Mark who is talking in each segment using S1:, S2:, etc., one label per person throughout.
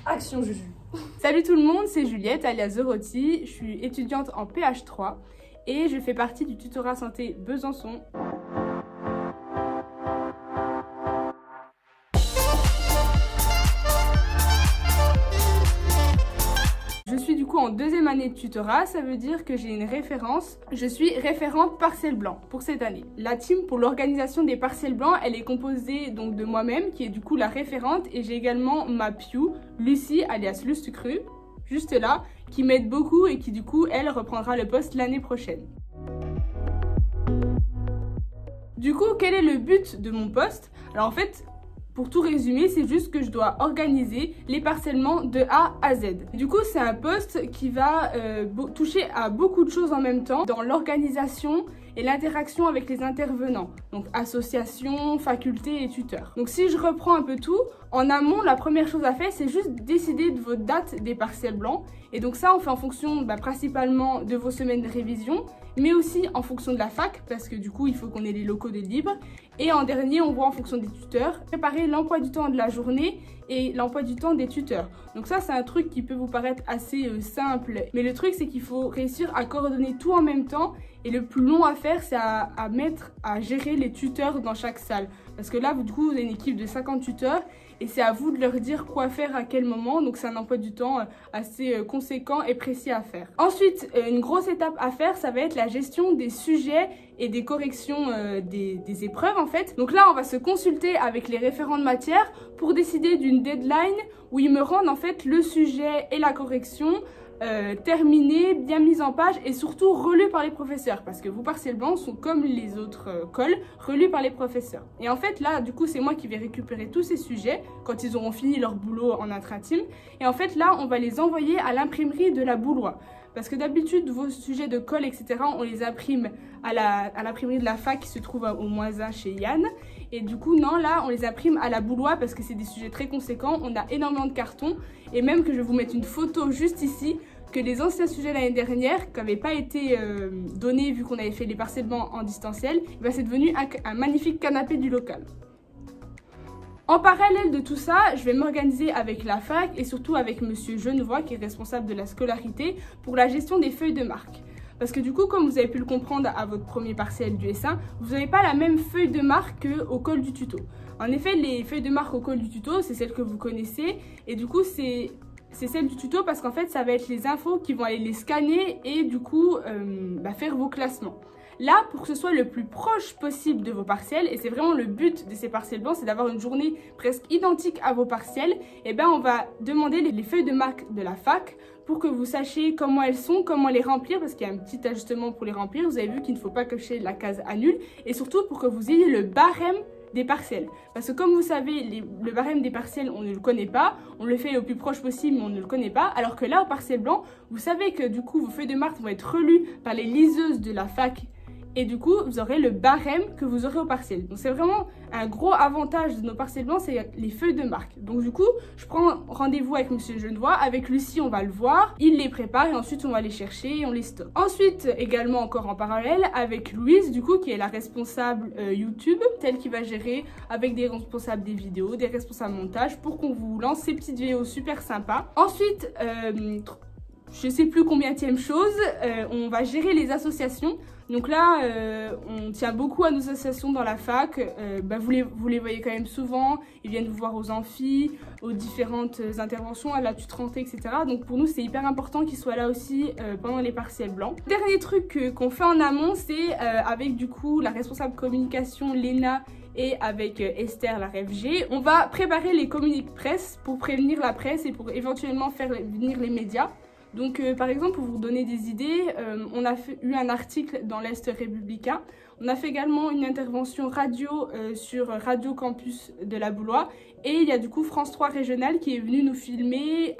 S1: Action Juju.
S2: Salut tout le monde, c'est Juliette alias Zoroti, je suis étudiante en PH3 et je fais partie du tutorat santé Besançon. Je suis du coup en deuxième année de tutorat, ça veut dire que j'ai une référence. Je suis référente partiel blanc pour cette année. La team pour l'organisation des partiels blancs, elle est composée donc de moi-même qui est du coup la référente et j'ai également ma Piu, Lucie alias Lustucru, juste là, qui m'aide beaucoup et qui du coup elle reprendra le poste l'année prochaine. Du coup, quel est le but de mon poste? Alors en fait, pour tout résumer, c'est juste que je dois organiser les parcellements de A à Z. Du coup, c'est un poste qui va toucher à beaucoup de choses en même temps dans l'organisation et l'interaction avec les intervenants, donc associations, facultés et tuteurs. Donc si je reprends un peu tout, en amont, la première chose à faire, c'est juste décider de votre date des partiels blancs. Et donc ça, on fait en fonction principalement de vos semaines de révision, mais aussi en fonction de la fac, parce que du coup, il faut qu'on ait les locaux de libre. Et en dernier, on voit en fonction des tuteurs, préparer l'emploi du temps de la journée et l'emploi du temps des tuteurs. Donc ça, c'est un truc qui peut vous paraître assez simple, mais le truc, c'est qu'il faut réussir à coordonner tout en même temps. Et le plus long à faire, c'est à gérer les tuteurs dans chaque salle. Parce que là, du coup, vous avez une équipe de 50 tuteurs et c'est à vous de leur dire quoi faire à quel moment. Donc, c'est un emploi du temps assez conséquent et précis à faire. Ensuite, une grosse étape à faire, ça va être la gestion des sujets et des corrections des épreuves, en fait. Donc là, on va se consulter avec les référents de matière pour décider d'une deadline où ils me rendent, en fait, le sujet et la correction terminés, bien mis en page et surtout relus par les professeurs parce que vos partiels blancs sont comme les autres cols, relus par les professeurs. Et en fait là du coup c'est moi qui vais récupérer tous ces sujets quand ils auront fini leur boulot en intra-team et en fait là on va les envoyer à l'imprimerie de la Boulois. Parce que d'habitude, vos sujets de colle, etc., on les imprime à l'imprimerie de la fac qui se trouve au -1 chez Yann. Et du coup, non, là, on les imprime à la Boulois parce que c'est des sujets très conséquents. On a énormément de cartons. Et même que je vais vous mettre une photo juste ici, que les anciens sujets l'année dernière, qui n'avaient pas été donnés vu qu'on avait fait les parcellements en distanciel, c'est devenu un magnifique canapé du local. En parallèle de tout ça, je vais m'organiser avec la fac et surtout avec Monsieur Genevois qui est responsable de la scolarité pour la gestion des feuilles de marque. Parce que du coup, comme vous avez pu le comprendre à votre premier partiel du S1, vous n'avez pas la même feuille de marque qu'au col du tuto. En effet, les feuilles de marque au col du tuto, c'est celles que vous connaissez et du coup, c'est celle du tuto parce qu'en fait, ça va être les infos qui vont aller les scanner et du coup, faire vos classements. Là, pour que ce soit le plus proche possible de vos partiels, et c'est vraiment le but de ces partiels blancs, c'est d'avoir une journée presque identique à vos partiels, et on va demander les feuilles de marque de la fac pour que vous sachiez comment elles sont, comment les remplir, parce qu'il y a un petit ajustement pour les remplir. Vous avez vu qu'il ne faut pas cocher la case annule, et surtout pour que vous ayez le barème des partiels. Parce que comme vous savez, le barème des partiels, on ne le connaît pas, on le fait le plus proche possible, mais on ne le connaît pas, alors que là, au partiel blanc, vous savez que du coup, vos feuilles de marque vont être relues par les liseuses de la fac, et du coup, vous aurez le barème que vous aurez au partiel. Donc, c'est vraiment un gros avantage de nos partiels blancs, c'est les feuilles de marque. Donc, du coup, je prends rendez-vous avec Monsieur Genevois. Avec Lucie, on va le voir. Il les prépare et ensuite, on va les chercher et on les stocke. Ensuite, également encore en parallèle, avec Louise, du coup, qui est la responsable YouTube, celle qui va gérer avec des responsables des vidéos, des responsables montage, pour qu'on vous lance ces petites vidéos super sympas. Ensuite, je sais plus combienième chose, on va gérer les associations. Donc là, on tient beaucoup à nos associations dans la fac. Vous les voyez quand même souvent. Ils viennent vous voir aux amphis, aux différentes interventions, à la tutoranté, etc. Donc pour nous, c'est hyper important qu'ils soient là aussi pendant les partiels blancs. Dernier truc qu'on fait en amont, c'est avec du coup la responsable communication, Léna, et avec Esther, la RFG, on va préparer les communiques presse pour prévenir la presse et pour éventuellement faire venir les médias. Donc par exemple, pour vous donner des idées, on a eu un article dans l'Est républicain. On a fait également une intervention radio sur Radio Campus de la Boulois. Et il y a du coup France 3 Régional qui est venu nous filmer,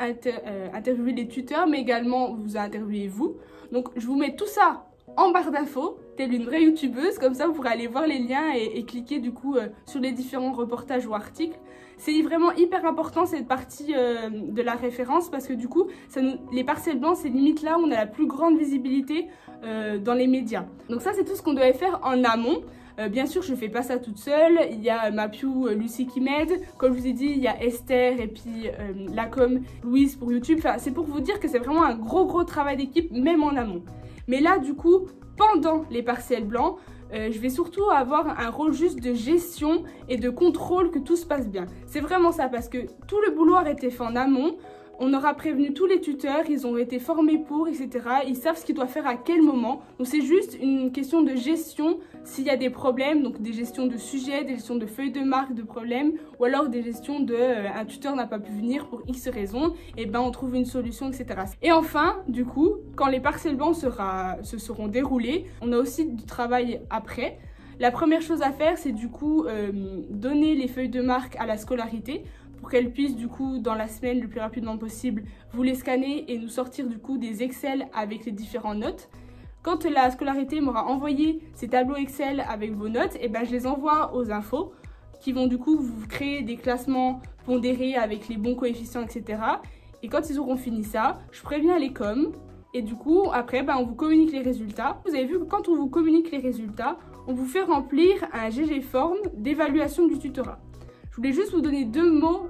S2: interviewer les tuteurs, mais également vous interviewer vous. Donc je vous mets tout ça en barre d'infos, telle une vraie youtubeuse, comme ça vous pourrez aller voir les liens et cliquer du coup sur les différents reportages ou articles. C'est vraiment hyper important cette partie de la référence parce que du coup, les partiels blancs, c'est limite là où on a la plus grande visibilité dans les médias. Donc ça, c'est tout ce qu'on devait faire en amont. Bien sûr, je fais pas ça toute seule. Il y a ma Piou Lucie qui m'aide. Comme je vous ai dit, il y a Esther et puis la com Louise pour YouTube. Enfin, c'est pour vous dire que c'est vraiment un gros travail d'équipe, même en amont. Mais là, du coup, pendant les partiels blancs, je vais surtout avoir un rôle juste de gestion et de contrôle que tout se passe bien. C'est vraiment ça, parce que tout le boulot a été fait en amont. On aura prévenu tous les tuteurs, ils ont été formés pour, etc. Ils savent ce qu'ils doivent faire à quel moment. Donc c'est juste une question de gestion s'il y a des problèmes, donc des gestions de sujets, des gestions de feuilles de marque de problèmes, ou alors des gestions de un tuteur n'a pas pu venir pour X raisons, et ben on trouve une solution, etc. Et enfin, du coup, quand les partiels blancs se seront déroulés, on a aussi du travail après. La première chose à faire, c'est du coup donner les feuilles de marque à la scolarité, pour qu'elle puisse du coup dans la semaine le plus rapidement possible vous les scanner et nous sortir du coup des Excel avec les différentes notes. Quand la scolarité m'aura envoyé ces tableaux Excel avec vos notes, et ben je les envoie aux infos qui vont du coup vous créer des classements pondérés avec les bons coefficients, etc. Et quand ils auront fini ça, je préviens les coms et du coup après on vous communique les résultats. Vous avez vu que quand on vous communique les résultats, on vous fait remplir un GG Form d'évaluation du tutorat. Je voulais juste vous donner 2 mots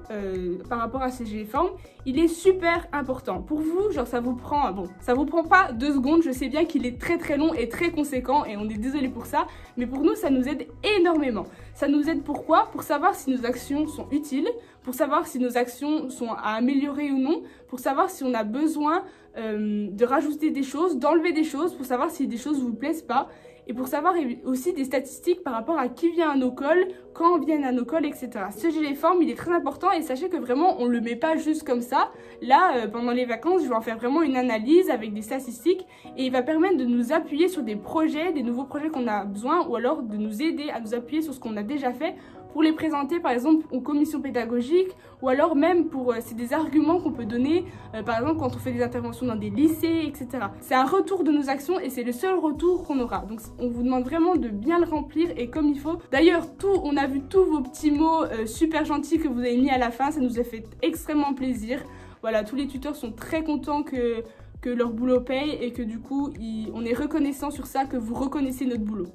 S2: par rapport à ces GG Form. Il est super important. Pour vous, genre ça vous prend pas 2 secondes. Je sais bien qu'il est très long et très conséquent et on est désolé pour ça. Mais pour nous, ça nous aide énormément. Ça nous aide pourquoi? Pour savoir si nos actions sont utiles, pour savoir si nos actions sont à améliorer ou non, pour savoir si on a besoin de rajouter des choses, d'enlever des choses, pour savoir si des choses ne vous plaisent pas. Et pour savoir aussi des statistiques par rapport à qui vient à nos calls, quand viennent à nos calls, etc. Ce GG Form, il est très important et sachez que vraiment, on ne le met pas juste comme ça. Là, pendant les vacances, je vais en faire vraiment une analyse avec des statistiques et il va permettre de nous appuyer sur des projets, des nouveaux projets qu'on a besoin ou alors de nous aider à nous appuyer sur ce qu'on a déjà fait pour les présenter par exemple aux commissions pédagogiques ou alors même pour, c'est des arguments qu'on peut donner par exemple quand on fait des interventions dans des lycées, etc. C'est un retour de nos actions et c'est le seul retour qu'on aura. Donc on vous demande vraiment de bien le remplir et comme il faut. D'ailleurs, on a vu tous vos petits mots super gentils que vous avez mis à la fin, ça nous a fait extrêmement plaisir. Voilà, tous les tuteurs sont très contents que leur boulot paye et que du coup, on est reconnaissant sur ça, que vous reconnaissez notre boulot.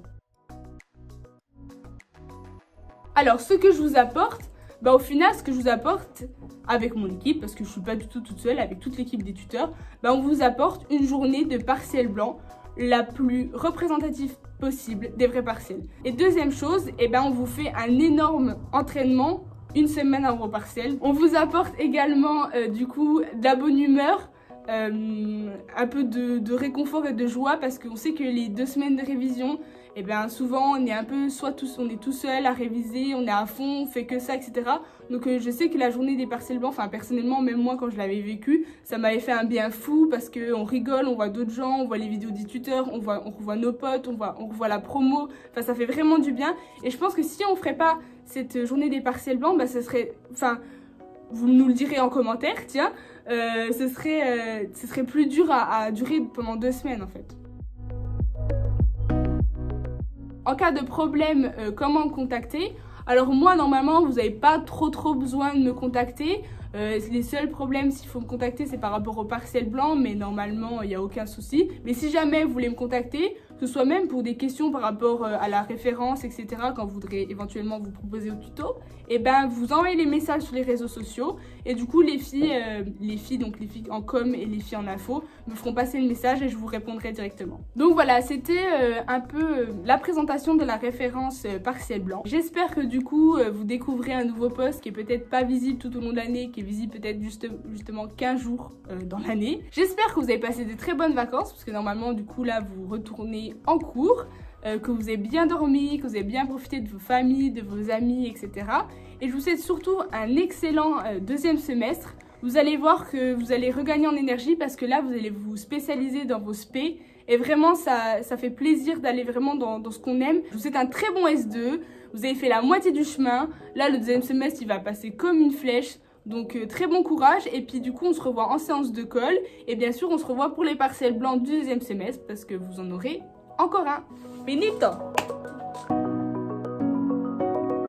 S2: Alors, ce que je vous apporte, au final, ce que je vous apporte avec mon équipe, parce que je ne suis pas du tout toute seule, avec toute l'équipe des tuteurs, on vous apporte une journée de partiel blanc la plus représentative possible des vrais partiels. Et deuxième chose, on vous fait un énorme entraînement une semaine avant vos partiels. On vous apporte également du coup de la bonne humeur, un peu de réconfort et de joie parce qu'on sait que les 2 semaines de révision, souvent on est un peu on est tout seul à réviser, on est à fond, on fait que ça, etc. Donc je sais que la journée des partiels blancs, personnellement, même moi quand je l'avais vécu, ça m'avait fait un bien fou parce qu'on rigole, on voit d'autres gens, on voit les vidéos des tuteurs, on revoit nos potes, on revoit la promo, ça fait vraiment du bien. Et je pense que si on ferait pas cette journée des partiels blancs, ce serait, vous nous le direz en commentaire, tiens, ce serait plus dur à durer pendant 2 semaines en fait. En cas de problème, comment me contacter? Alors moi, normalement, vous n'avez pas trop besoin de me contacter. Les seuls problèmes, s'il faut me contacter, c'est par rapport au partiel blanc, mais normalement, il n'y a aucun souci. Mais si jamais vous voulez me contacter, que ce soit même pour des questions par rapport à la référence, etc., quand vous voudrez éventuellement vous proposer au tuto, vous envoyez les messages sur les réseaux sociaux et du coup, les filles en com et les filles en info me feront passer le message et je vous répondrai directement. Donc voilà, c'était un peu la présentation de la référence partiel blanc. J'espère que du coup, vous découvrez un nouveau poste qui est peut-être pas visible tout au long de l'année, qui est visible peut-être justement 15 jours dans l'année. J'espère que vous avez passé de très bonnes vacances parce que normalement, du coup, là, vous retournez en cours, que vous avez bien dormi, que vous avez bien profité de vos familles, de vos amis, etc. Et je vous souhaite surtout un excellent 2e semestre. Vous allez voir que vous allez regagner en énergie parce que là, vous allez vous spécialiser dans vos spé. Et vraiment, ça fait plaisir d'aller vraiment dans ce qu'on aime. Je vous souhaite un très bon S2. Vous avez fait la moitié du chemin. Là, le 2e semestre, il va passer comme une flèche. Donc très bon courage et puis du coup on se revoit en séance de colle et bien sûr on se revoit pour les partiels blancs du 2e semestre parce que vous en aurez encore un. Finito!